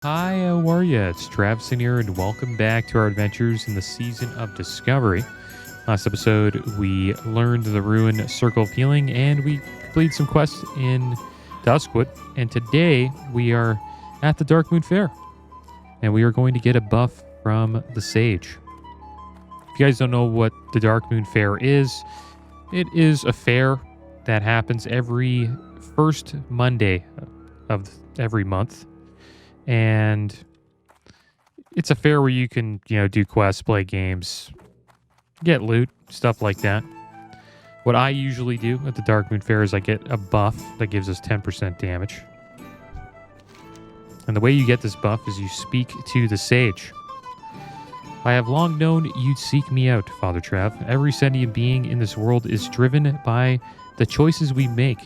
Hi, how are you? It's Traviseen here, and welcome back to our adventures in the Season of Discovery. Last episode, we learned the Ruin Circle of Healing, and we completed some quests in Duskwood. And today, we are at the Darkmoon Fair, and we are going to get a buff from the Sage. If you guys don't know what the Darkmoon Fair is, it is a fair that happens every first Monday of every month. And it's a fair where you can, do quests, play games, get loot, stuff like that. What I usually do at the Darkmoon Fair is I get a buff that gives us 10% damage. And the way you get this buff is you speak to the Sage. I have long known you'd seek me out, Father Trav. Every sentient being in this world is driven by the choices we make.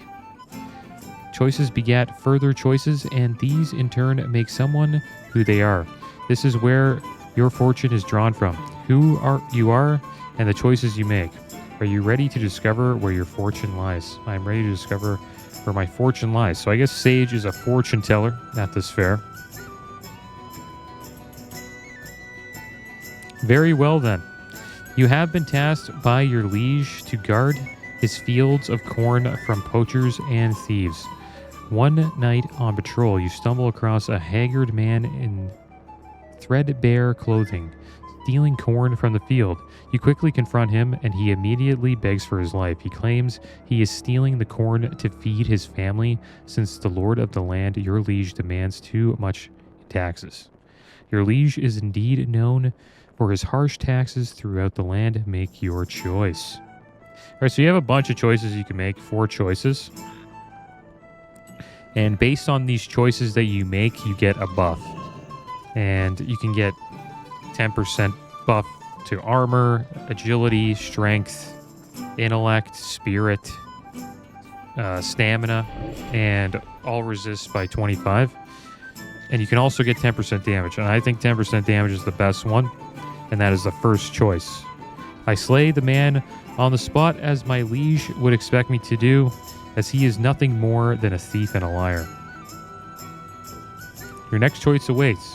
Choices begat further choices, and these in turn make someone who they are. This is where your fortune is drawn from. Who you are and the choices you make. Are you ready to discover where your fortune lies? I am ready to discover where my fortune lies. So I guess Sage is a fortune teller at this fair. Very well then. You have been tasked by your liege to guard his fields of corn from poachers and thieves. One night on patrol, you stumble across a haggard man in threadbare clothing, stealing corn from the field. You quickly confront him, and he immediately begs for his life. He claims he is stealing the corn to feed his family, since the lord of the land, your liege, demands too much in taxes. Your liege is indeed known for his harsh taxes throughout the land. Make your choice. All right, so you have a bunch of choices you can make, 4 choices. And based on these choices that you make, you get a buff. And you can get 10% buff to armor, agility, strength, intellect, spirit, stamina, and all resist by 25. And you can also get 10% damage. And I think 10% damage is the best one. And that is the first choice. I slay the man on the spot as my liege would expect me to do, as he is nothing more than a thief and a liar. Your next choice awaits.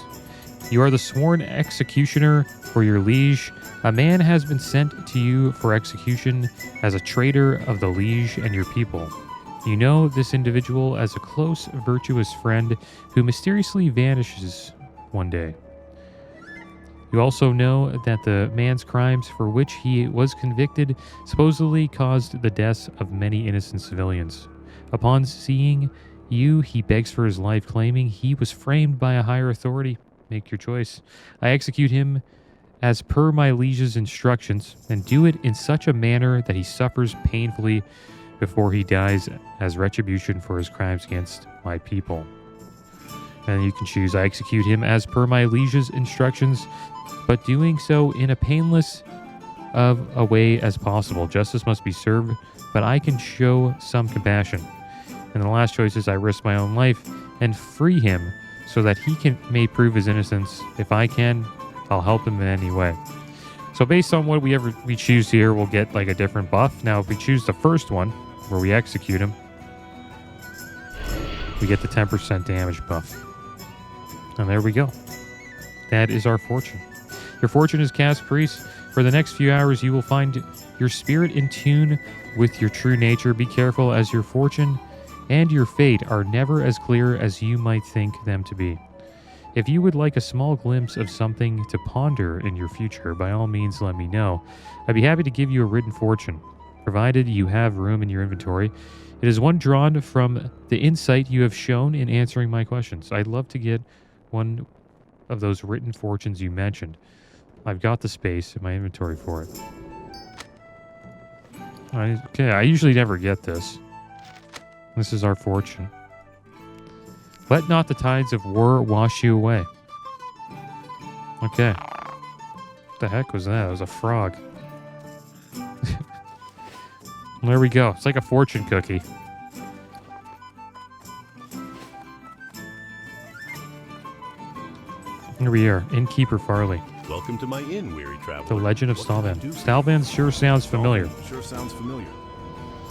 You are the sworn executioner for your liege. A man has been sent to you for execution as a traitor of the liege and your people. You know this individual as a close, virtuous friend who mysteriously vanishes one day. You also know that the man's crimes for which he was convicted supposedly caused the deaths of many innocent civilians. Upon seeing you, he begs for his life, claiming he was framed by a higher authority. Make your choice. I execute him as per my liege's instructions, and do it in such a manner that he suffers painfully before he dies as retribution for his crimes against my people. And you can choose, I execute him as per my liege's instructions, but doing so in a painless of a way as possible. Justice must be served, but I can show some compassion. And the last choice is I risk my own life and free him so that he may prove his innocence. If I can, I'll help him in any way. So based on what we choose here, we'll get like a different buff. Now, if we choose the first one, where we execute him, we get the 10% damage buff. And there we go. That is our fortune. Your fortune is cast priest. For the next few hours, you will find your spirit in tune with your true nature. Be careful, as your fortune and your fate are never as clear as you might think them to be. If you would like a small glimpse of something to ponder in your future, by all means let me know. I'd be happy to give you a written fortune, provided you have room in your inventory. It is one drawn from the insight you have shown in answering my questions. I'd love to get one of those written fortunes you mentioned. I've got the space in my inventory for it. Okay, I usually never get this. This is our fortune. Let not the tides of war wash you away. Okay. What the heck was that? It was a frog. There we go. It's like a fortune cookie. Here we are, Innkeeper Farley. Welcome to my inn, weary traveler. The Legend of Stalvan. Stalvan sure sounds familiar. Sure sounds familiar.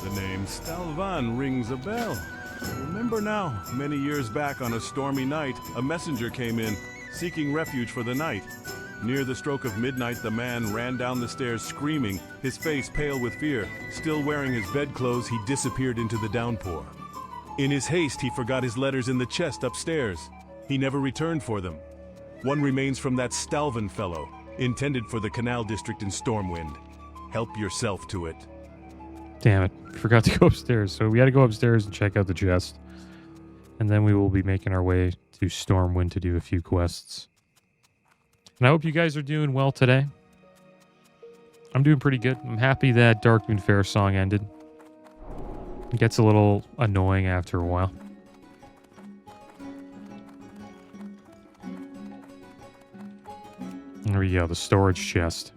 The name Stalvan rings a bell. Remember now, many years back on a stormy night, a messenger came in, seeking refuge for the night. Near the stroke of midnight, the man ran down the stairs screaming, his face pale with fear. Still wearing his bedclothes, he disappeared into the downpour. In his haste, he forgot his letters in the chest upstairs. He never returned for them. One remains from that Stalvin fellow, intended for the Canal District in Stormwind. Help yourself to it. Damn it. Forgot to go upstairs. So we had to go upstairs and check out the chest. And then we will be making our way to Stormwind to do a few quests. And I hope you guys are doing well today. I'm doing pretty good. I'm happy that Darkmoon Fair song ended. It gets a little annoying after a while. There we go, the storage chest.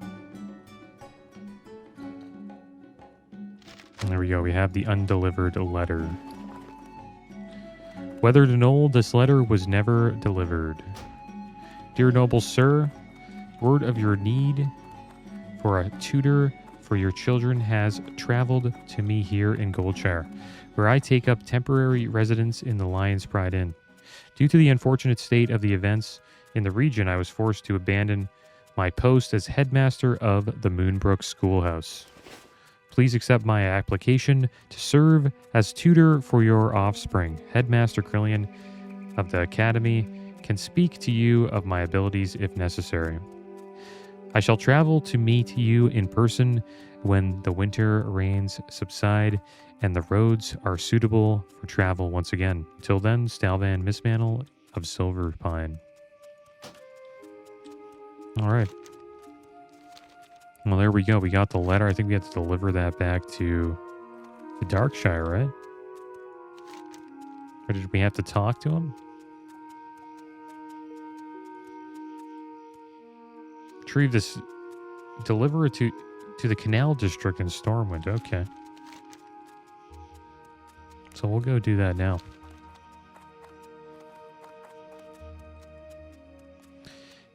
And there we go, we have the undelivered letter. Whether to Knoll, this letter was never delivered. Dear noble sir, word of your need for a tutor for your children has traveled to me here in Goldshire, where I take up temporary residence in the Lion's Pride Inn. Due to the unfortunate state of the events in the region, I was forced to abandon my post as headmaster of the Moonbrook Schoolhouse. Please accept my application to serve as tutor for your offspring. Headmaster Krillian of the Academy can speak to you of my abilities if necessary. I shall travel to meet you in person when the winter rains subside and the roads are suitable for travel once again. Until then, Stalvan Mistmantle of Silver Pine. All right. Well, there we go. We got the letter. I think we have to deliver that back to the Darkshire, right? Or did we have to talk to him? Retrieve this. Deliver it to the Canal District in Stormwind. Okay. So we'll go do that now.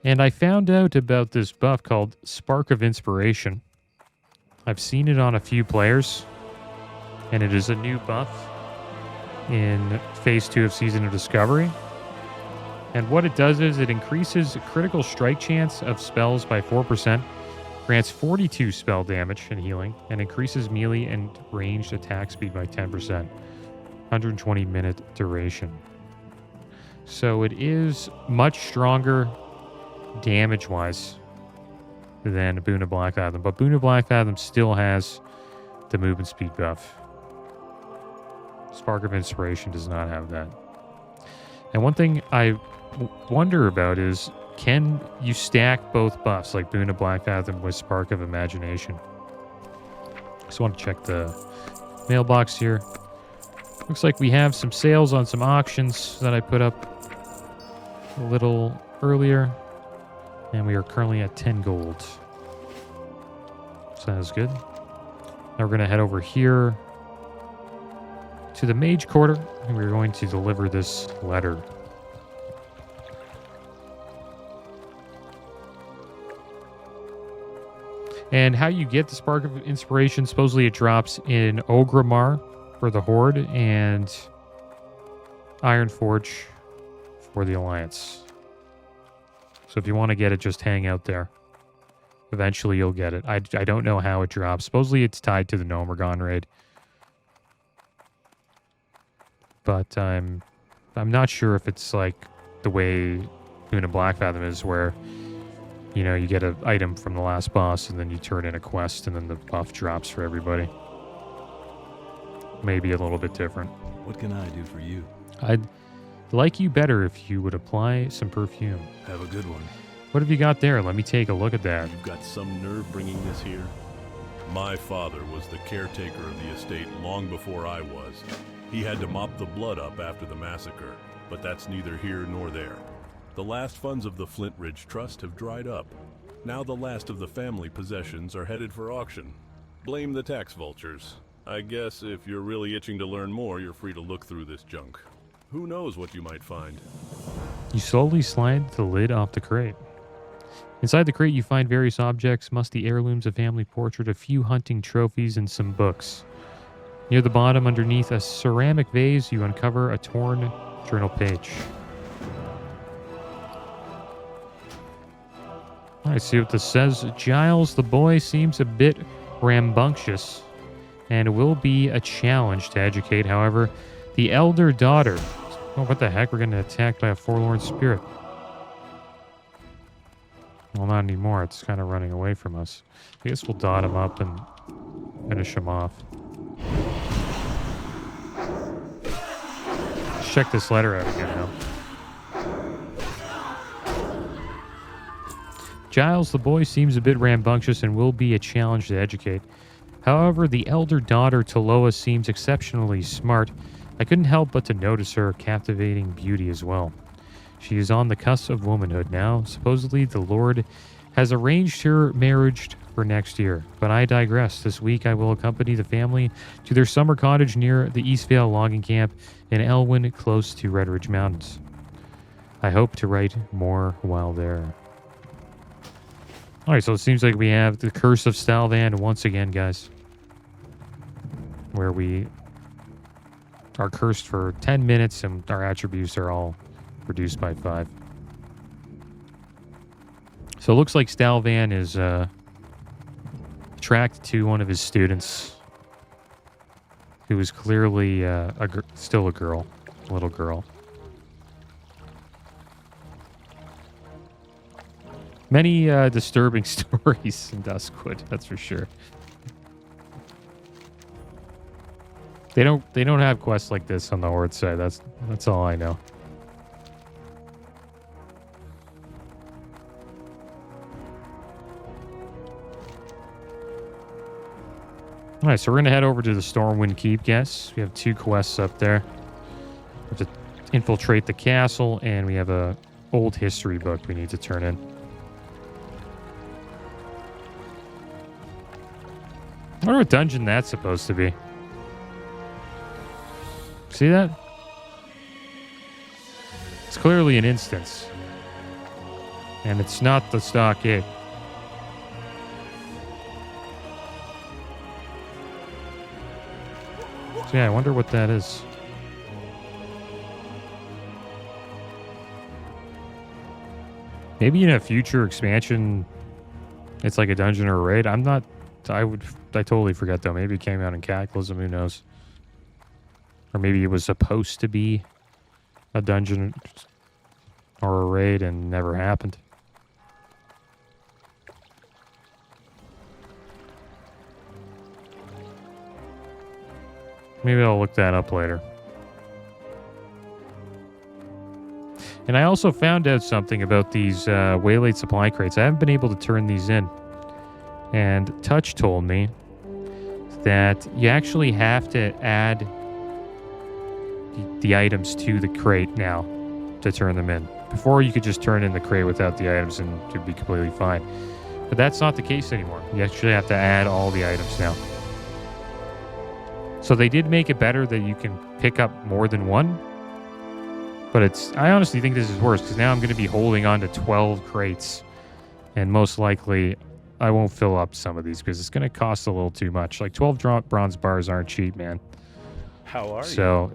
And I found out about this buff called Spark of Inspiration. I've seen it on a few players, and it is a new buff in Phase 2 of Season of Discovery. And what it does is it increases critical strike chance of spells by 4%, grants 42 spell damage and healing, and increases melee and ranged attack speed by 10%. 120-minute duration. So it is much stronger damage-wise than Boon of Black Fathom, but Boon of Black Fathom still has the movement speed buff. Spark of Inspiration does not have that. And one thing I wonder about is, can you stack both buffs, like Boon of Black Fathom with Spark of Imagination? Just want to check the mailbox here. Looks like we have some sales on some auctions that I put up a little earlier. And we are currently at 10 gold. Sounds good. Now we're going to head over here to the Mage Quarter, and we're going to deliver this letter. And how you get the Spark of Inspiration, supposedly it drops in Ogrimmar for the Horde and Ironforge for the Alliance. So if you want to get it, just hang out there. Eventually you'll get it. I don't know how it drops. Supposedly it's tied to the Nomergon raid. But I'm not sure if it's like the way Boon of Black Fathom is, where you know you get an item from the last boss and then you turn in a quest and then the buff drops for everybody. Maybe a little bit different. What can I do for you? I'd like you better if you would apply some perfume. Have a good one. What have you got there? Let me take a look at that. You've got some nerve bringing this here. My father was the caretaker of the estate long before I was. He had to mop the blood up after the massacre, but that's neither here nor there. The last funds of the Flint Ridge Trust have dried up. Now the last of the family possessions are headed for auction. Blame the tax vultures. I guess if you're really itching to learn more, you're free to look through this junk. Who knows what you might find? You slowly slide the lid off the crate. Inside the crate, you find various objects, musty heirlooms, a family portrait, a few hunting trophies, and some books. Near the bottom, underneath a ceramic vase, you uncover a torn journal page. I see what this says. Giles, the boy, seems a bit rambunctious and will be a challenge to educate. However, the elder daughter... Oh, what the heck? We're getting attacked by a forlorn spirit. Well, not anymore. It's kind of running away from us. I guess we'll dot him up and finish him off. Let's check this letter out again now. Giles, the boy, seems a bit rambunctious and will be a challenge to educate. However, the elder daughter, Taloa, seems exceptionally smart. I couldn't help but to notice her captivating beauty as well. She is on the cusp of womanhood now. Supposedly, the Lord has arranged her marriage for next year. But I digress. This week, I will accompany the family to their summer cottage near the Eastvale logging camp in Elwyn, close to Redridge Mountains. I hope to write more while there. Alright, so it seems like we have the Curse of Stalvan once again, guys. Where we are cursed for 10 minutes and our attributes are all reduced by 5. So it looks like Stalvan is attracted to one of his students who is clearly still a girl, a little girl. Many disturbing stories in Duskwood, that's for sure. They don't have quests like this on the Horde side. That's all I know. All right, so we're gonna head over to the Stormwind Keep, guess. We have 2 quests up there. We have to infiltrate the castle, and we have a old history book we need to turn in. I wonder what dungeon that's supposed to be. See that? It's clearly an instance. And it's not the stockade. So yeah, I wonder what that is. Maybe in a future expansion, it's like a dungeon or a raid. I totally forget though. Maybe it came out in Cataclysm, who knows? Or maybe it was supposed to be a dungeon or a raid and never happened. Maybe I'll look that up later. And I also found out something about these waylaid supply crates. I haven't been able to turn these in. And Touch told me that you actually have to add the items to the crate now to turn them in. Before, you could just turn in the crate without the items and it would be completely fine. But that's not the case anymore. You actually have to add all the items now. So they did make it better that you can pick up more than one. But I honestly think this is worse because now I'm going to be holding on to 12 crates. And most likely, I won't fill up some of these because it's going to cost a little too much. Like 12 bronze bars aren't cheap, man. How are you? So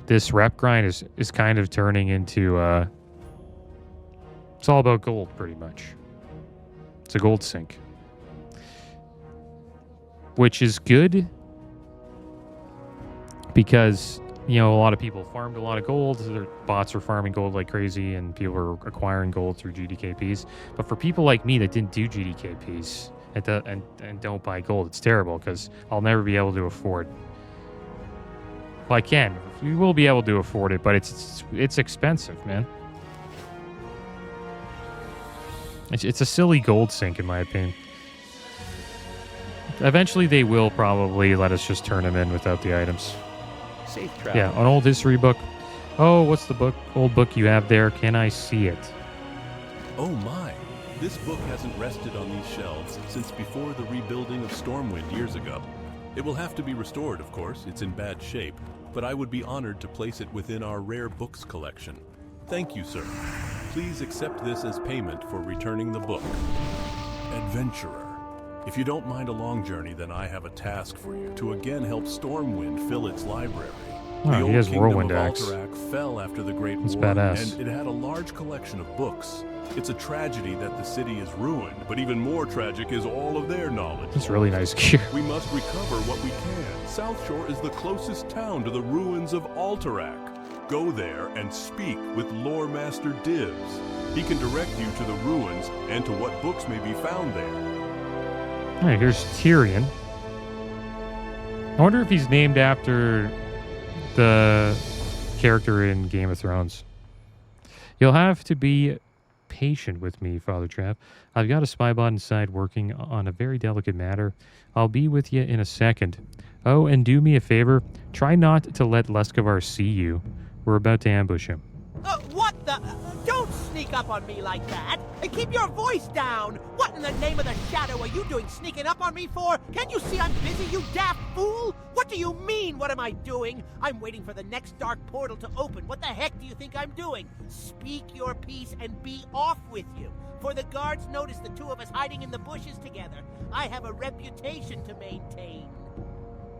this rep grind is kind of turning into it's all about gold pretty much. It's a gold sink, which is good because a lot of people farmed a lot of gold. Their bots are farming gold like crazy and people are acquiring gold through GDKPs. But for people like me that didn't do GDKPs and don't buy gold, it's terrible because I'll never be able to afford. Well, I can. You will be able to afford it, but it's expensive, man. It's a silly gold sink, in my opinion. Eventually, they will probably let us just turn them in without the items. Safe travel. Yeah, an old history book. Oh, what's the book? Old book you have there? Can I see it? Oh my! This book hasn't rested on these shelves since before the rebuilding of Stormwind years ago. It will have to be restored, of course. It's in bad shape, but I would be honored to place it within our rare books collection. Thank you, sir. Please accept this as payment for returning the book. Adventurer. If you don't mind a long journey, then I have a task for you to again help Stormwind fill its library. Oh, The he old has kingdom Whirlwind of Axe. Alterac fell after the Great That's War, badass. and it had a large collection of books. It's a tragedy that the city is ruined, but even more tragic is all of their knowledge. That's really nice gear. We must recover what we can. South Shore is the closest town to the ruins of Alterac. Go there and speak with Lore Master Divs. He can direct you to the ruins and to what books may be found there. All right, here's Tyrion. I wonder if he's named after the character in Game of Thrones. You'll have to be patient with me, Father Trav. I've got a spy bot inside working on a very delicate matter. I'll be with you in a second. Oh, and do me a favor. Try not to let Leskovar see you. We're about to ambush him. What the? Don't sneak up on me like that! And keep your voice down! What in the name of the shadow are you doing sneaking up on me for? Can't you see I'm busy, you daft fool? What do you mean, what am I doing? I'm waiting for the next dark portal to open. What the heck do you think I'm doing? Speak your piece and be off with you. For the guards notice the two of us hiding in the bushes together. I have a reputation to maintain.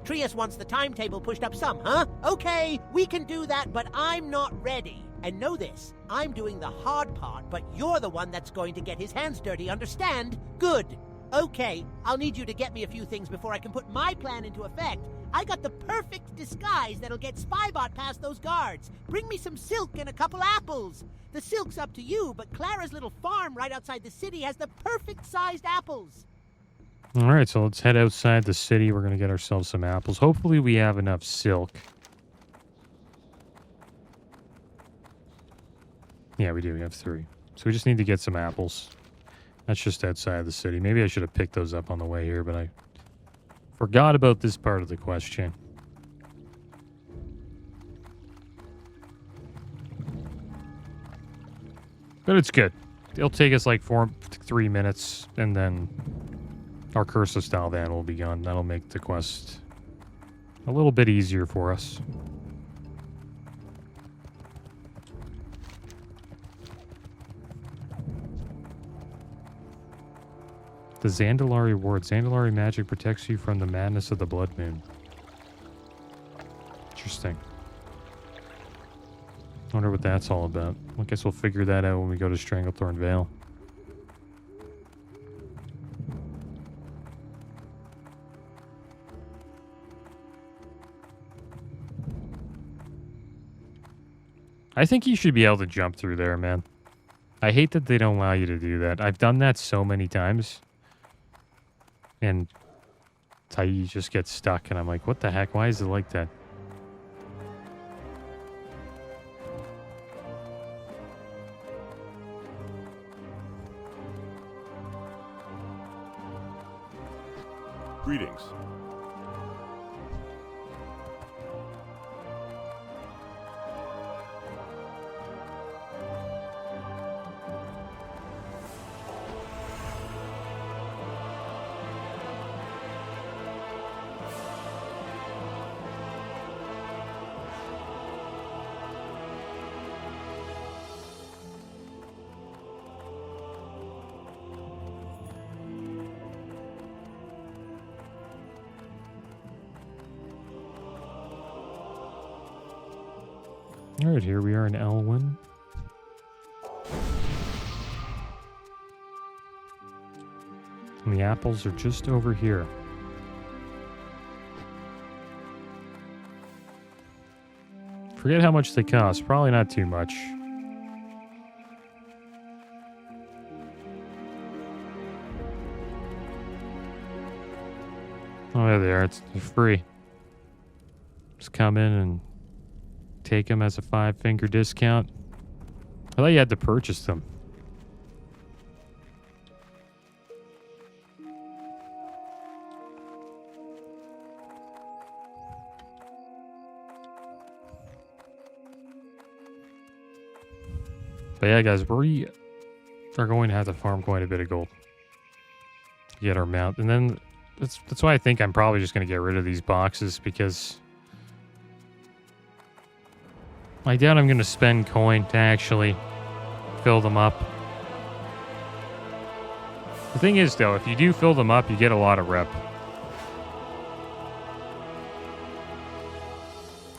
Trius wants the timetable pushed up some, huh? Okay, we can do that, but I'm not ready. And know this, I'm doing the hard part, but you're the one that's going to get his hands dirty, understand? Good. Okay, I'll need you to get me a few things before I can put my plan into effect. I got the perfect disguise that'll get Spybot past those guards. Bring me some silk and a couple apples. The silk's up to you, but Clara's little farm right outside the city has the perfect-sized apples. All right, so let's head outside the city. We're going to get ourselves some apples. Hopefully we have enough silk. Yeah, we do. We have 3. So we just need to get some apples. That's just outside the city. Maybe I should have picked those up on the way here, but I forgot about this part of the quest chain. But it's good. It'll take us like 3 minutes, and then our Curse of Stalvan will be gone. That'll make the quest a little bit easier for us. The Zandalari Ward. Zandalari magic protects you from the madness of the Blood Moon. Interesting. I wonder what that's all about. I guess we'll figure that out when we go to Stranglethorn Vale. I think you should be able to jump through there, man. I hate that they don't allow you to do that. I've done that so many times. And you just get stuck, and I'm like, what the heck? Why is it like that? Greetings. Alright, here we are in Elwyn. And the apples are just over here. Forget how much they cost. Probably not too much. Oh, there they are. They're free. Just come in and take them as a 5-finger discount. I thought you had to purchase them. But yeah, guys, we are going to have to farm quite a bit of gold to get our mount. And then that's why I think I'm probably just going to get rid of these boxes, because I doubt I'm going to spend coin to actually fill them up. The thing is, though, if you do fill them up, you get a lot of rep.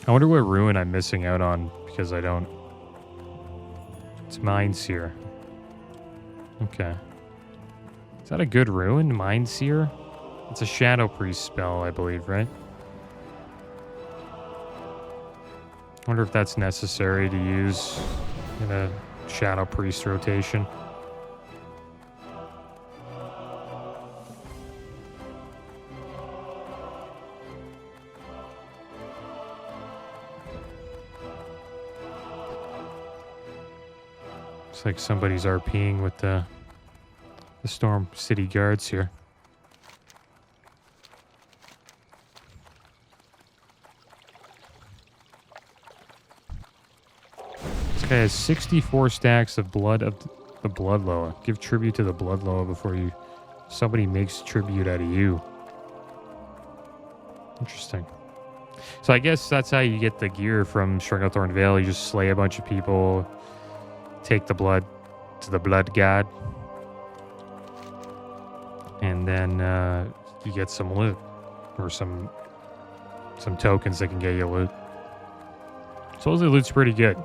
I wonder what ruin I'm missing out on because I don't... It's Mind Seer. Okay. Is that a good ruin? Mind Seer? It's a Shadow Priest spell, I believe, right? I wonder if that's necessary to use in a Shadow Priest rotation. Looks like somebody's RPing with the Storm City guards here. This guy has 64 stacks of blood of the Blood Loa. Give tribute to the Blood Loa before somebody makes tribute out of you. Interesting. So I guess that's how you get the gear from Stranglethorn Vale. You just slay a bunch of people, take the blood to the Blood God, and then you get some loot or some tokens that can get you loot. Supposedly loot's pretty good.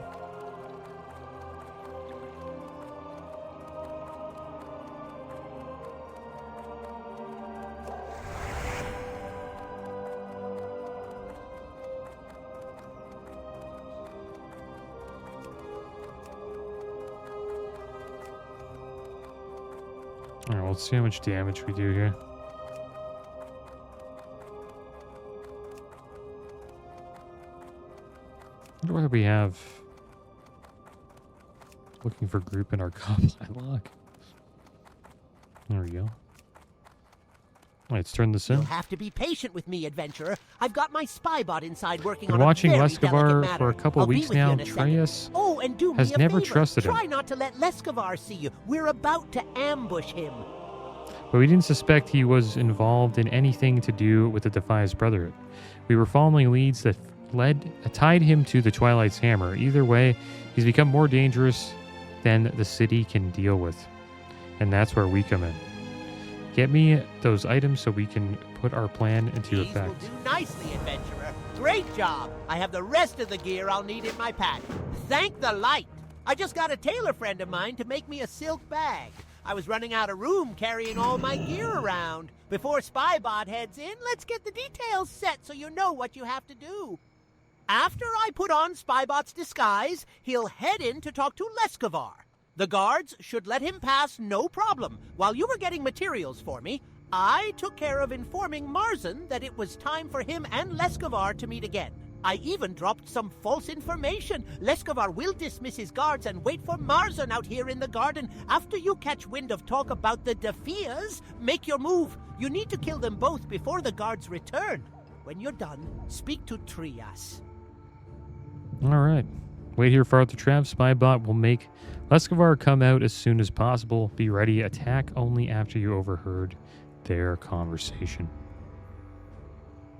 Alright, let's see how much damage we do here. I wonder whether we have... Looking for group in our combat log. There we go. Alright, let's turn this in. You'll have to be patient with me, adventurer. I've got my spy bot inside working Been on a watching very Lescavar delicate matter. for a couple I'll be weeks with you now. in a second. Treyas Oh, and do me has a never favor. trusted him. Try not to let Lescavar see you. We're about to ambush him. But we didn't suspect he was involved in anything to do with the Defias Brotherhood. We were following leads that tied him to the Twilight's Hammer. Either way, he's become more dangerous than the city can deal with. And that's where we come in. Get me those items so we can put our plan into These effect. will do nicely, adventurer. Great job. I have the rest of the gear I'll need in my pack. Thank the light. I just got a tailor friend of mine to make me a silk bag. I was running out of room carrying all my gear around. Before Spybot heads in, let's get the details set so you know what you have to do. After I put on Spybot's disguise, he'll head in to talk to Lescavar. The guards should let him pass no problem. While you were getting materials for me, I took care of informing Marzan that it was time for him and Lescavar to meet again. I even dropped some false information. Lescavar will dismiss his guards and wait for Marzan out here in the garden. After you catch wind of talk about the Defias, make your move. You need to kill them both before the guards return. When you're done, speak to Trias. All right. Wait here for Arthur Trav. Spybot will make Lescavar come out as soon as possible. Be ready. Attack only after you overheard their conversation.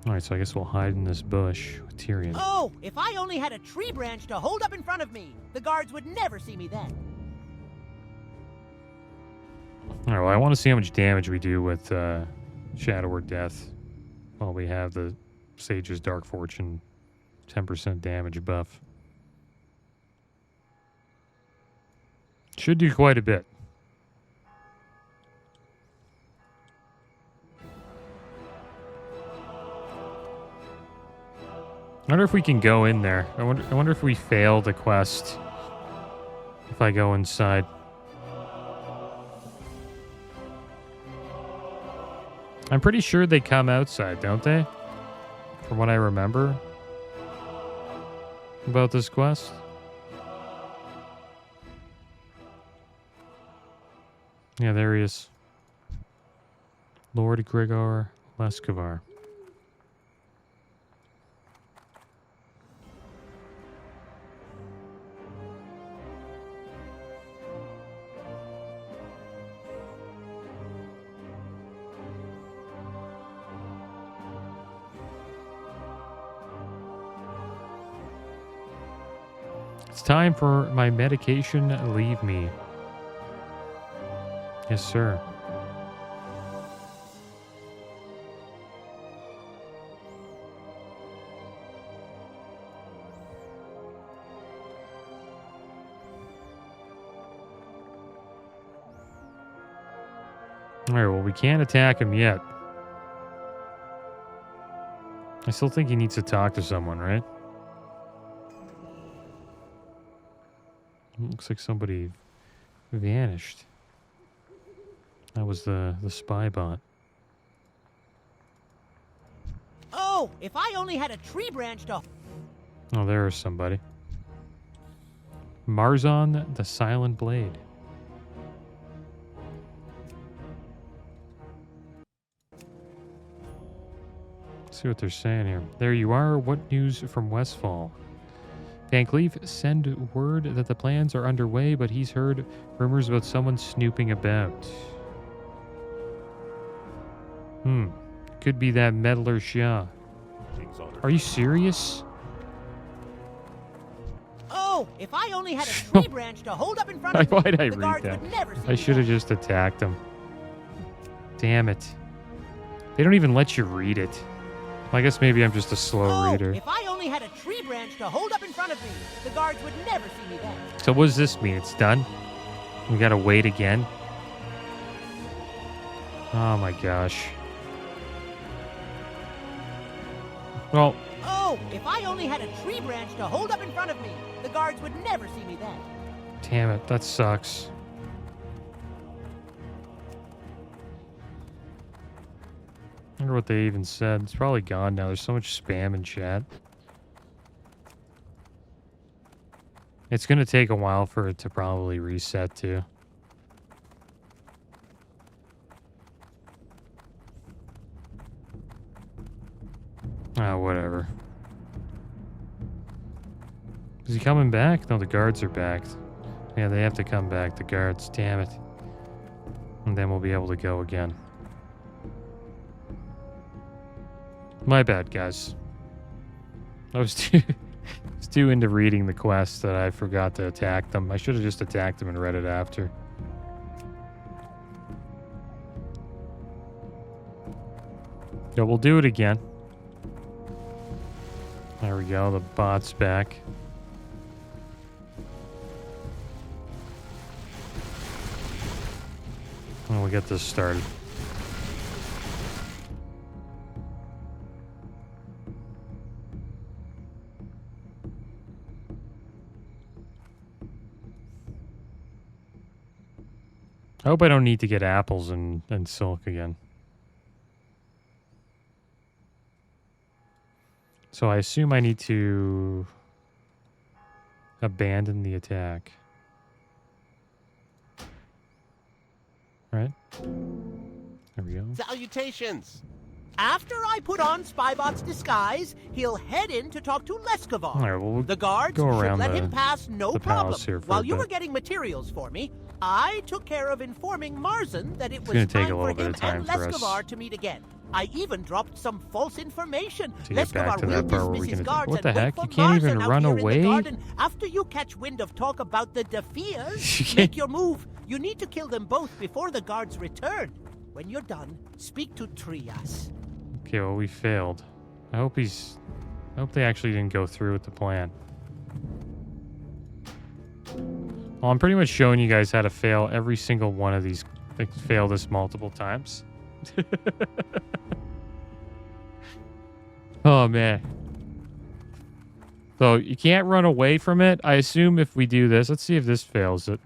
All right, so I guess we'll hide in this bush with Tyrion. Oh, if I only had a tree branch to hold up in front of me, the guards would never see me then. All right, well, I want to see how much damage we do with Shadow or Death while we have the Sage's Dark Fortune 10% damage buff. Should do quite a bit. I wonder if we can go in there. I wonder if we fail the quest if I go inside. I'm pretty sure they come outside, don't they? From what I remember about this quest. Yeah, there he is. Lord Gregor Lescavar. It's time for my medication. Leave me. Yes, sir. Alright, well, we can't attack him yet. I still think he needs to talk to someone, right? Looks like somebody vanished. That was the spy bot. Oh, if I only had a tree branch to... Oh, there is somebody. Marzon the Silent Blade. Let's see what they're saying here. There you are. What news from Westfall? Van Cleef send word that the plans are underway, but he's heard rumors about someone snooping about. Could be that meddler Shah. Are you serious? Oh, if I only had a tree branch to hold up in front of me, Why'd I the read guards that? would never see I me should have there. just attacked him. Damn it. They don't even let you read it. I guess maybe I'm just a slow reader. If I only had a tree branch to hold up in front of me, the guards would never see me there. So what does this mean? It's done? We gotta wait again? Oh my gosh. Well, Oh, if I only had a tree branch to hold up in front of me, the guards would never see me there. damn it, that sucks. I wonder what they even said. It's probably gone now. There's so much spam in chat. It's gonna take a while for it to probably reset too. Ah, whatever. Is he coming back? No, the guards are back. Yeah, they have to come back, the guards. Damn it. And then we'll be able to go again. My bad, guys. I was too into reading the quest that I forgot to attack them. I should have just attacked them and read it after. So we'll do it again. There we go, the bot's back. And we'll get this started. I hope I don't need to get apples and silk again. So I assume I need to abandon the attack. Right? There we go. Salutations! After I put on Spybot's disguise, he'll head in to talk to Leskovar. All right, well, we'll The guards go should around let the- him pass no the problem. palace here for While a you bit. were getting materials for me, I took care of informing Marzon that it was gonna take time a little for bit him of time and for us Leskovar to meet again. I even dropped some false information. To get back to Leskovar will that part where we dismiss his can- guards what and the wait heck? for You can't even Marzon out run here in away? the garden. After you catch wind of talk about the Defias, You can't- make your move. You need to kill them both before the guards return. When you're done, speak to Trias. Okay, well, we failed. I hope they actually didn't go through with the plan. Well, I'm pretty much showing you guys how to fail every single one of these. Like, fail this multiple times. Oh, man. So, you can't run away from it. I assume if we do this... Let's see if this fails it.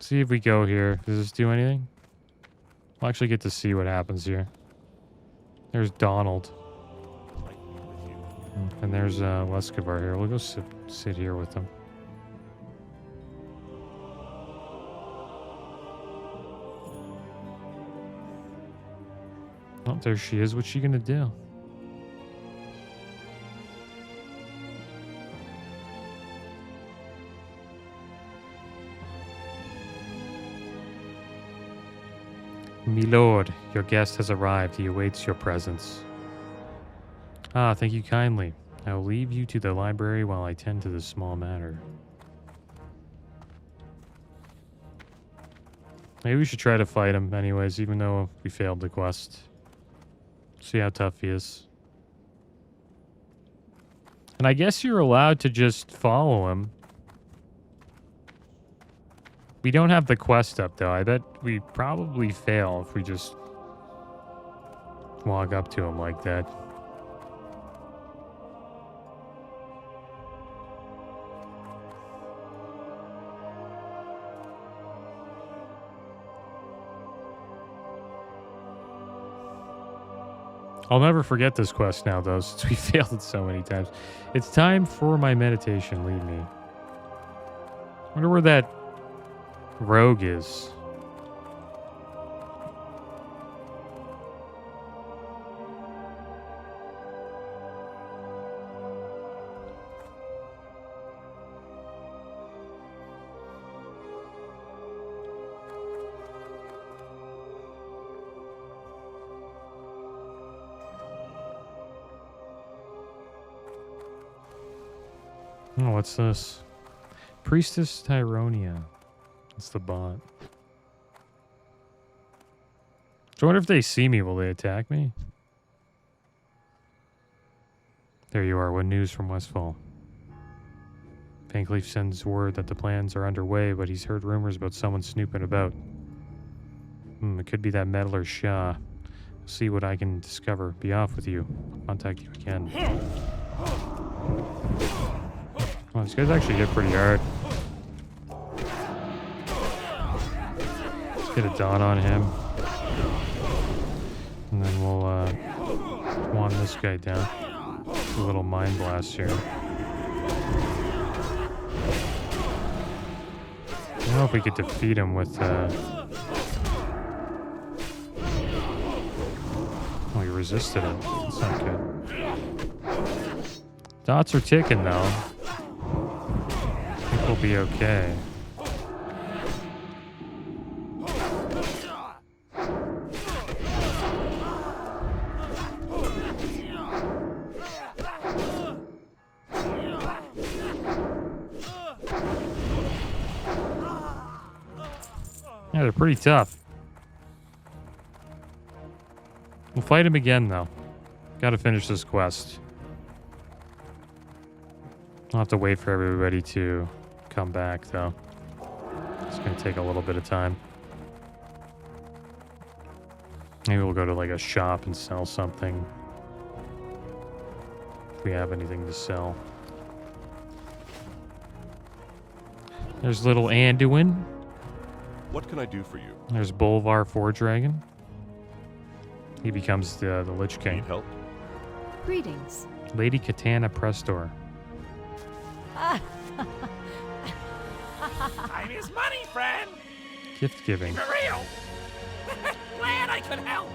See if we go here. Does this do anything? We'll actually get to see what happens here. There's Donald. And there's Leskovar here. We'll go sit here with him. Oh, there she is. What's she gonna do? Milord, your guest has arrived. He awaits your presence. Ah, thank you kindly. I will leave you to the library while I tend to this small matter. Maybe we should try to fight him anyways, even though we failed the quest. See how tough he is. And I guess you're allowed to just follow him. We don't have the quest up, though. I bet we probably fail if we just walk up to him like that. I'll never forget this quest now, though, since we failed it so many times. It's time for my meditation. Lead me. Wonder where that rogue is. Oh, what's this? Priestess Tyronia. That's the bot. So I wonder if they see me, will they attack me? There you are. What news from Westfall? Pankleaf sends word that the plans are underway, but he's heard rumors about someone snooping about. It could be that meddler Shah. See what I can discover. Be off with you. Contact you again. Oh, these guys actually hit pretty hard. Let's get a dot on him. And then we'll wand this guy down. A little mind blast here. I don't know if we could defeat him with oh, he resisted it. That's not good. Dots are ticking though. I think we'll be okay. Yeah, they're pretty tough. We'll fight him again, though. Gotta finish this quest. I'll have to wait for everybody to come back, though. It's gonna take a little bit of time. Maybe we'll go to, like, a shop and sell something. If we have anything to sell. There's little Anduin. What can I do for you? There's Bolvar Forge Dragon. He becomes the Lich King. Need help? Greetings. Lady Katana Prestor. Time is money, friend. Gift giving. For real. Glad I could help.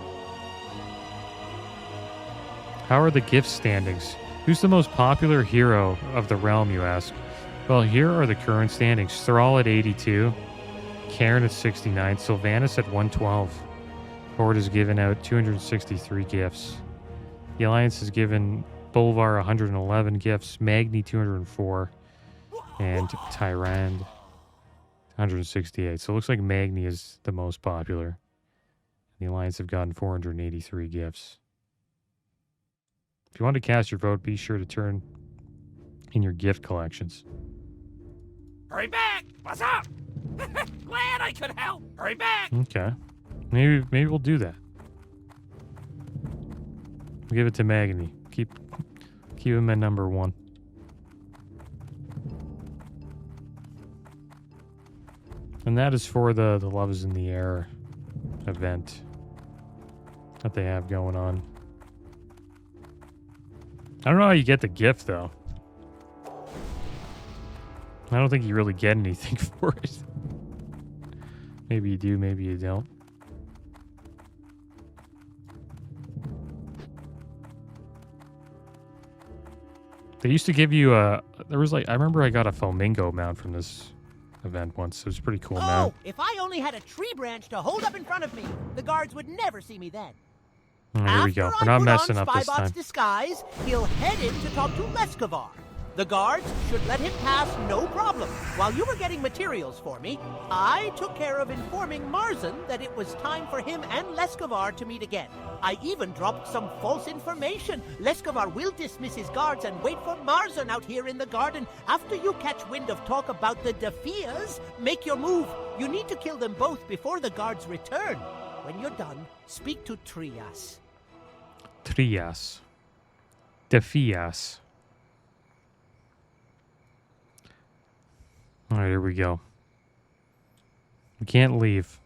How are the gift standings? Who's the most popular hero of the realm, you ask? Well, here are the current standings. Thrall at 82. Karen at 69. Sylvanas at 112. Horde has given out 263 gifts. The Alliance has given Bolvar 111 gifts. Magni 204. And Tyrande 168. So it looks like Magni is the most popular. The Alliance have gotten 483 gifts. If you want to cast your vote, be sure to turn in your gift collections. Hurry back. What's up? Glad I could help. Hurry back. Okay. Maybe we'll do that. We'll give it to Magni. Keep him at number 1. And that is for the Love is in the Air event that they have going on. I don't know how you get the gift, though. I don't think you really get anything for it. Maybe you do, maybe you don't. They used to give you a... There was like... I remember I got a Flamingo mount from this event once. It was a pretty cool mount. If I only had a tree branch to hold up in front of me, the guards would never see me then. Here we go. We're not messing up this time. Spybot's disguise, he'll head in to talk to Leskovar. The guards should let him pass no problem. While you were getting materials for me, I took care of informing Marzan that it was time for him and Leskovar to meet again. I even dropped some false information. Leskovar will dismiss his guards and wait for Marzan out here in the garden. After you catch wind of talk about the Defias, make your move. You need to kill them both before the guards return. When you're done, speak to Trias. Trias. Defias. All right, here we go. We can't leave.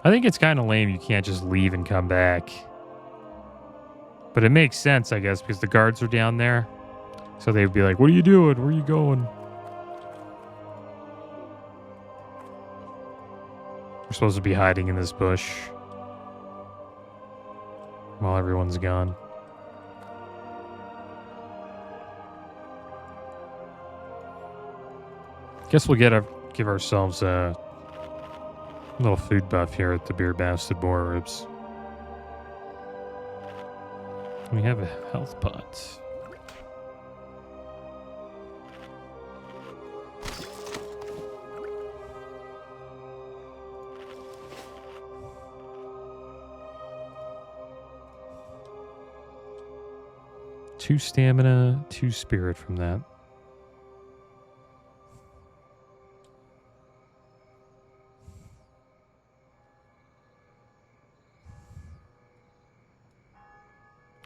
I think it's kind of lame you can't just leave and come back. But it makes sense, I guess, because the guards are down there. So they'd be like, what are you doing? Where are you going? We're supposed to be hiding in this bush while everyone's gone. Guess we'll give ourselves a little food buff here at the Beer Bastard Boar Ribs. We have a health pot. Two stamina, 2 spirit from that.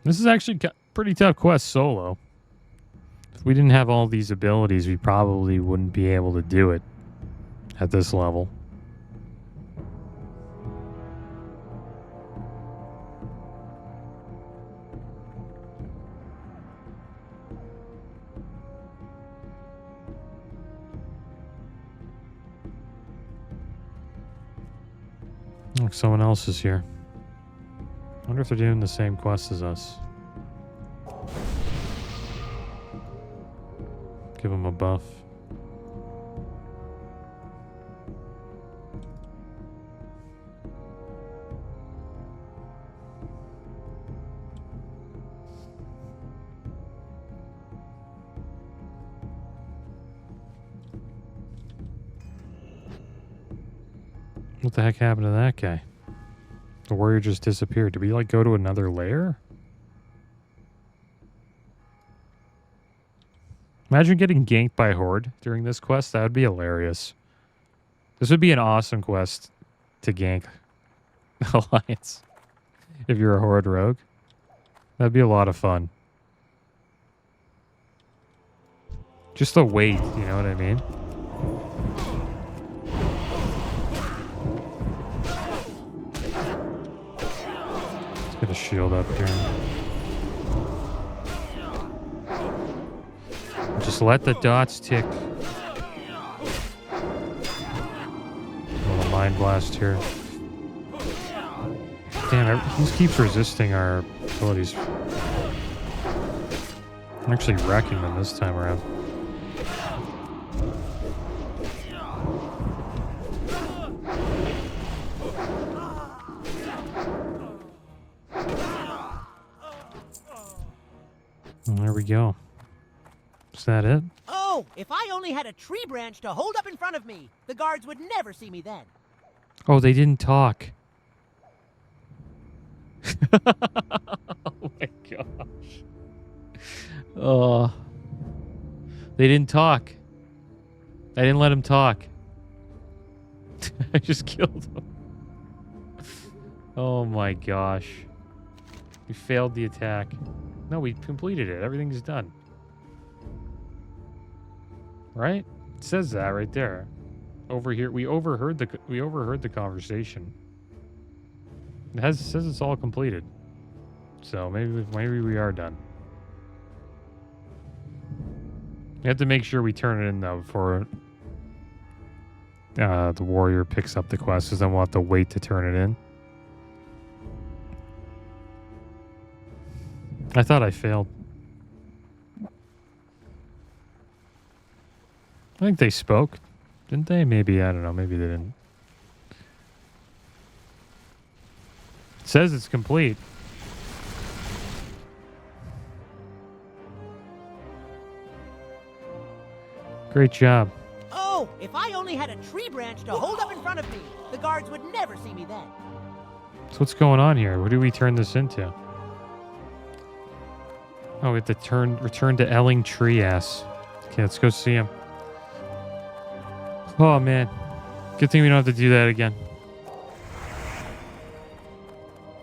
This is actually a pretty tough quest solo. If we didn't have all these abilities, we probably wouldn't be able to do it at this level. Look, someone else is here. I wonder if they're doing the same quest as us. Give them a buff. What the heck happened to that guy? The warrior just disappeared. Did we, like, go to another lair? Imagine getting ganked by a horde during this quest. That would be hilarious. This would be an awesome quest to gank Alliance. If you're a horde rogue. That'd be a lot of fun. Just the wait, you know what I mean? Get a shield up here. Just let the dots tick. A little mind blast here. Damn, he just keeps resisting our abilities. I'm actually wrecking them this time around. There we go. Is that it? Oh, if I only had a tree branch to hold up in front of me, the guards would never see me then. Oh, they didn't talk. Oh my gosh. Oh. They didn't talk. I didn't let him talk. I just killed him. Oh my gosh. We failed the attack. No, we completed it. Everything's done. Right? It says that right there. Over here, we overheard the conversation. It says it's all completed. So maybe we are done. We have to make sure we turn it in though before the warrior picks up the quest, because then we'll have to wait to turn it in. I thought I failed. I think they spoke. Didn't they? Maybe, I don't know. Maybe they didn't. It says it's complete. Great job. Oh, if I only had a tree branch to hold up in front of me, the guards would never see me then. So what's going on here? What do we turn this into? Oh, we have to return to Elling Trias. Okay, let's go see him. Oh, man. Good thing we don't have to do that again.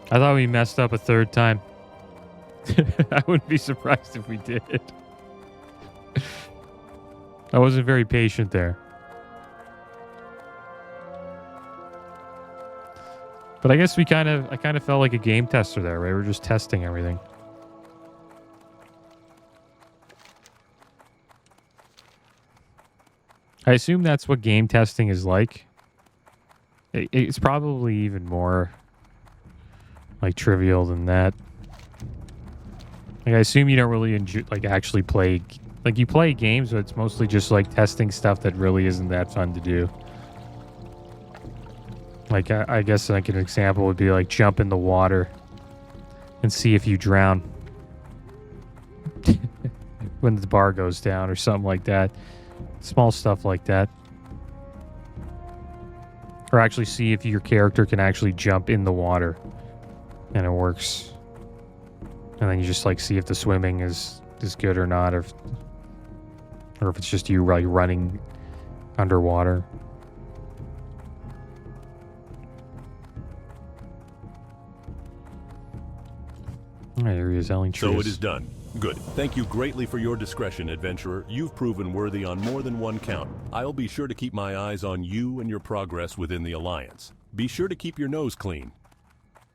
I thought we messed up a third time. I wouldn't be surprised if we did. I wasn't very patient there. But I guess I kind of felt like a game tester there, right? We're just testing everything. I assume that's what game testing is like. It's probably even more like trivial than that. Like I assume you don't really enjoy, like actually play, like you play games, but it's mostly just like testing stuff that really isn't that fun to do. Like I guess like an example would be like jump in the water and see if you drown when the bar goes down or something like that. Small stuff like that. Or actually see if your character can actually jump in the water and it works. And then you just like see if the swimming is good or not, or if it's just you like running underwater. All right, here he is, Elling Trias. So it is done. Good. Thank you greatly for your discretion, adventurer. You've proven worthy on more than one count. I'll be sure to keep my eyes on you and your progress within the Alliance. Be sure to keep your nose clean.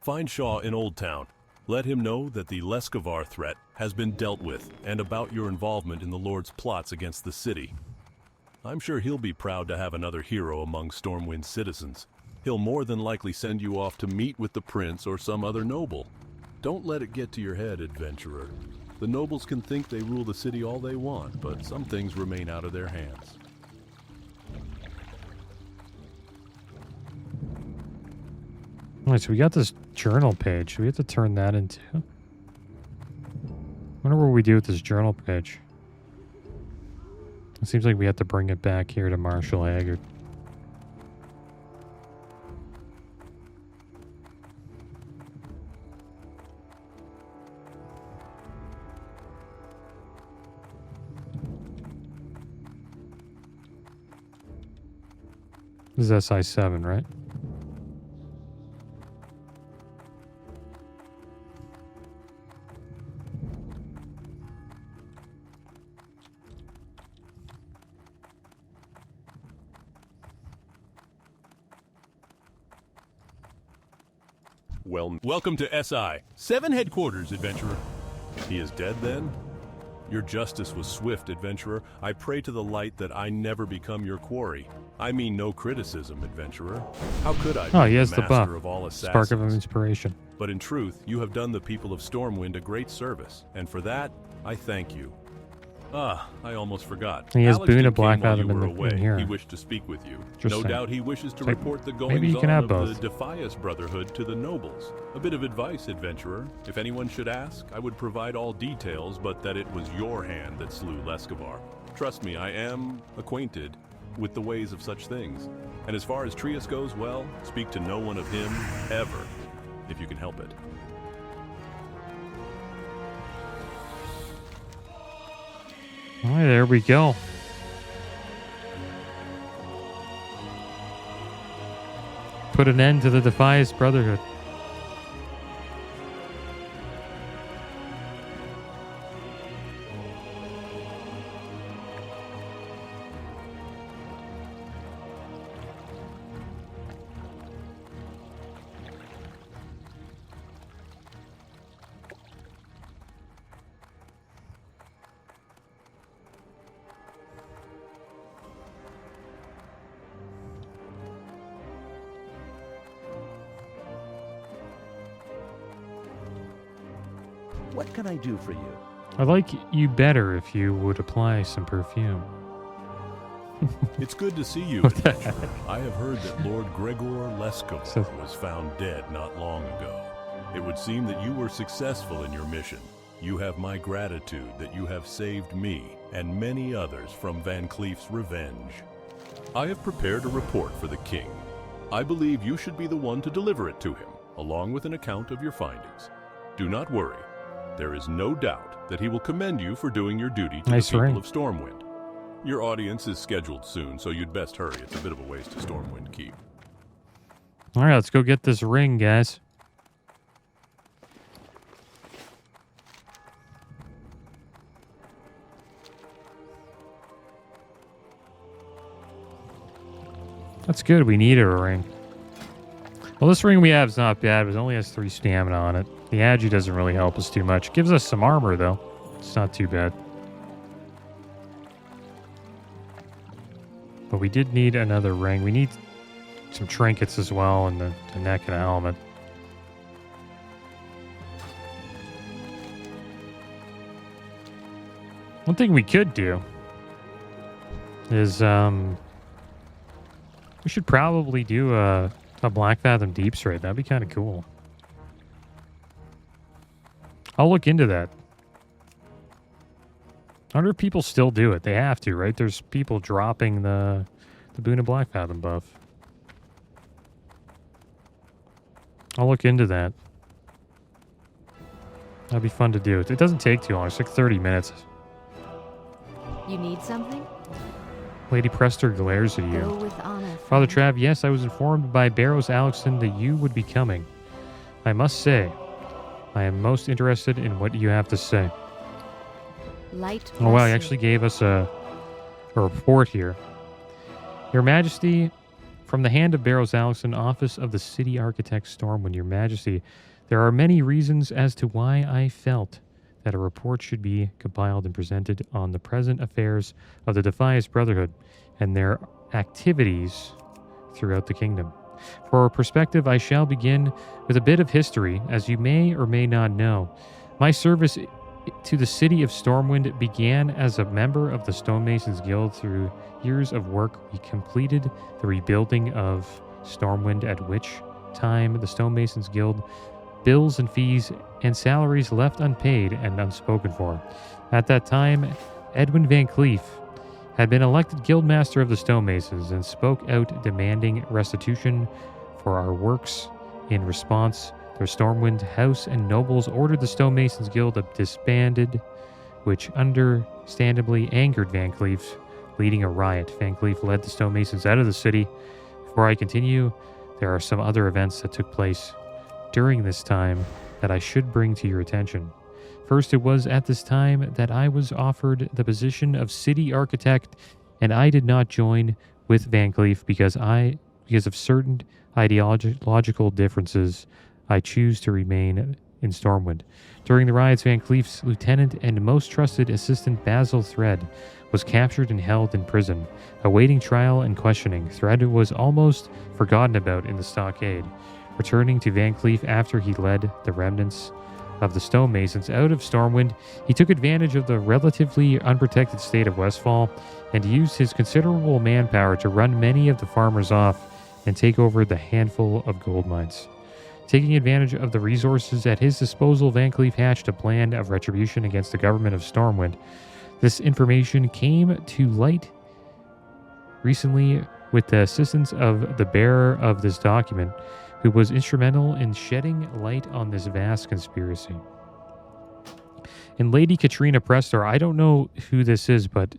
Find Shaw in Old Town. Let him know that the Leskovar threat has been dealt with and about your involvement in the Lord's plots against the city. I'm sure he'll be proud to have another hero among Stormwind's citizens. He'll more than likely send you off to meet with the prince or some other noble. Don't let it get to your head, adventurer. The nobles can think they rule the city all they want, but some things remain out of their hands. All right, so we got this journal page. We have to turn that into... I wonder what we do with this journal page. It seems like we have to bring it back here to Marshal Haggard. This is SI7, right? Welcome to SI7 headquarters, adventurer. He is dead then? Your justice was swift, adventurer. I pray to the light that I never become your quarry. I mean no criticism, adventurer. How could I be oh, he has the buff. master of all assassins? Spark of inspiration. But in truth, you have done the people of Stormwind a great service, and for that, I thank you. Ah, I almost forgot. He has Alex Boone did of Black came while Adam you were in away. here. He wished to speak with you. Just No saying. doubt he wishes to Like, report the maybe you goings can on have of both. the Defias Brotherhood to the nobles. A bit of advice, adventurer. If anyone should ask, I would provide all details, but that it was your hand that slew Leskovar. Trust me, I am acquainted with the ways of such things. And as far as Trias goes, well, speak to no one of him, ever, if you can help it. All right, there we go. Put an end to the Defias Brotherhood. What can I do for you? I'd like you better if you would apply some perfume. It's good to see you. What the heck? I have heard that Lord Gregor Leskovar So- was found dead not long ago. It would seem that you were successful in your mission. You have my gratitude that you have saved me and many others from Van Cleef's revenge. I have prepared a report for the king. I believe you should be the one to deliver it to him, along with an account of your findings. Do not worry. There is no doubt that he will commend you for doing your duty to the people of Stormwind. Your audience is scheduled soon, so you'd best hurry. It's a bit of a ways to Stormwind Keep. All right, let's go get this ring, guys. That's good. We needed a ring. Well, this ring we have is not bad, but it only has 3 stamina on it. The Agi doesn't really help us too much. Gives us some armor, though. It's not too bad. But we did need another ring. We need some trinkets as well, and the neck and a helmet. One thing we could do is we should probably do a Black Fathom Deeps raid. That'd be kind of cool. I'll look into that. I wonder if people still do it. They have to, right? There's people dropping the Boon of Black Fathom buff. I'll look into that. That'd be fun to do. It doesn't take too long. It's like 30 minutes. You need something? Lady Prester glares at you. Go with honor, Father friend. Trav, yes, I was informed by Barrows Alexson that you would be coming. I must say, I am most interested in what you have to say. Light Oh, wow, he bless actually gave us a report here. Your Majesty, from the hand of Barrows Alexson, Office of the City Architect Stormwind, Your Majesty, there are many reasons as to why I felt that a report should be compiled and presented on the present affairs of the Defias Brotherhood and their activities throughout the kingdom. For perspective, I shall begin with a bit of history, as you may or may not know. My service to the city of Stormwind began as a member of the Stonemasons Guild. Through years of work, we completed the rebuilding of Stormwind, at which time the Stonemasons Guild bills and fees and salaries left unpaid and unspoken for. At that time, Edwin Van Cleef had been elected Guildmaster of the Stonemasons and spoke out demanding restitution for our works. In response, their Stormwind House and nobles ordered the Stonemasons Guild disbanded, which understandably angered Van Cleef, leading a riot. Van Cleef led the Stonemasons out of the city. Before I continue, there are some other events that took place during this time that I should bring to your attention. First, it was at this time that I was offered the position of city architect, and I did not join with Van Cleef because of certain ideological differences. I choose to remain in Stormwind. During the riots, Van Cleef's lieutenant and most trusted assistant Basil Thread was captured and held in prison, awaiting trial and questioning. Thread was almost forgotten about in the stockade. Returning to Van Cleef after he led the remnants of the Stonemasons out of Stormwind, he took advantage of the relatively unprotected state of Westfall and used his considerable manpower to run many of the farmers off and take over the handful of gold mines. Taking advantage of the resources at his disposal, Van Cleef hatched a plan of retribution against the government of Stormwind. This information came to light recently with the assistance of the bearer of this document, who was instrumental in shedding light on this vast conspiracy. And Lady Katrina Prester, I don't know who this is, but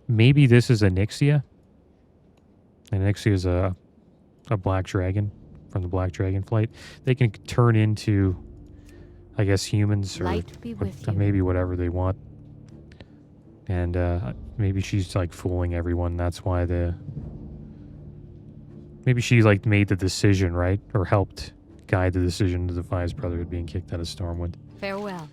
maybe this is Anixia. Anixia is a black dragon from the Black Dragon Flight. They can turn into, I guess, humans or maybe whatever they want. And maybe she's like fooling everyone. That's why maybe she like made the decision, right? Or helped guide the decision to Defias Brotherhood being kicked out of Stormwind. Farewell.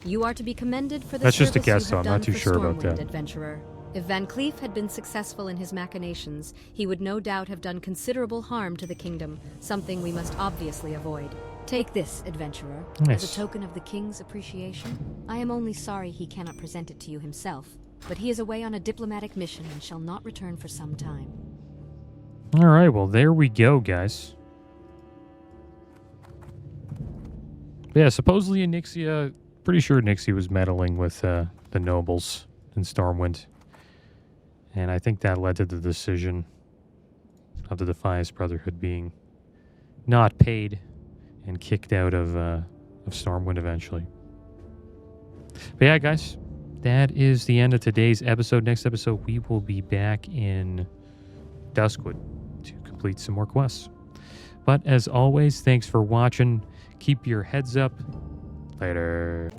You are to be commended for the That's just a service you guess, though. have I'm not done too for sure about Stormwind, that. Adventurer. If Van Cleef had been successful in his machinations, he would no doubt have done considerable harm to the kingdom, something we must obviously avoid. Take this, Adventurer, Nice. as a token of the king's appreciation. I am only sorry he cannot present it to you himself, but he is away on a diplomatic mission and shall not return for some time. All right, well, there we go, guys. Yeah, supposedly Anixia, pretty sure Nixie was meddling with the nobles in Stormwind. And I think that led to the decision of the Defias Brotherhood being not paid and kicked out of Stormwind eventually. But yeah, guys, that is the end of today's episode. Next episode, we will be back in Duskwood to complete some more quests. But as always, thanks for watching. Keep your heads up. Later.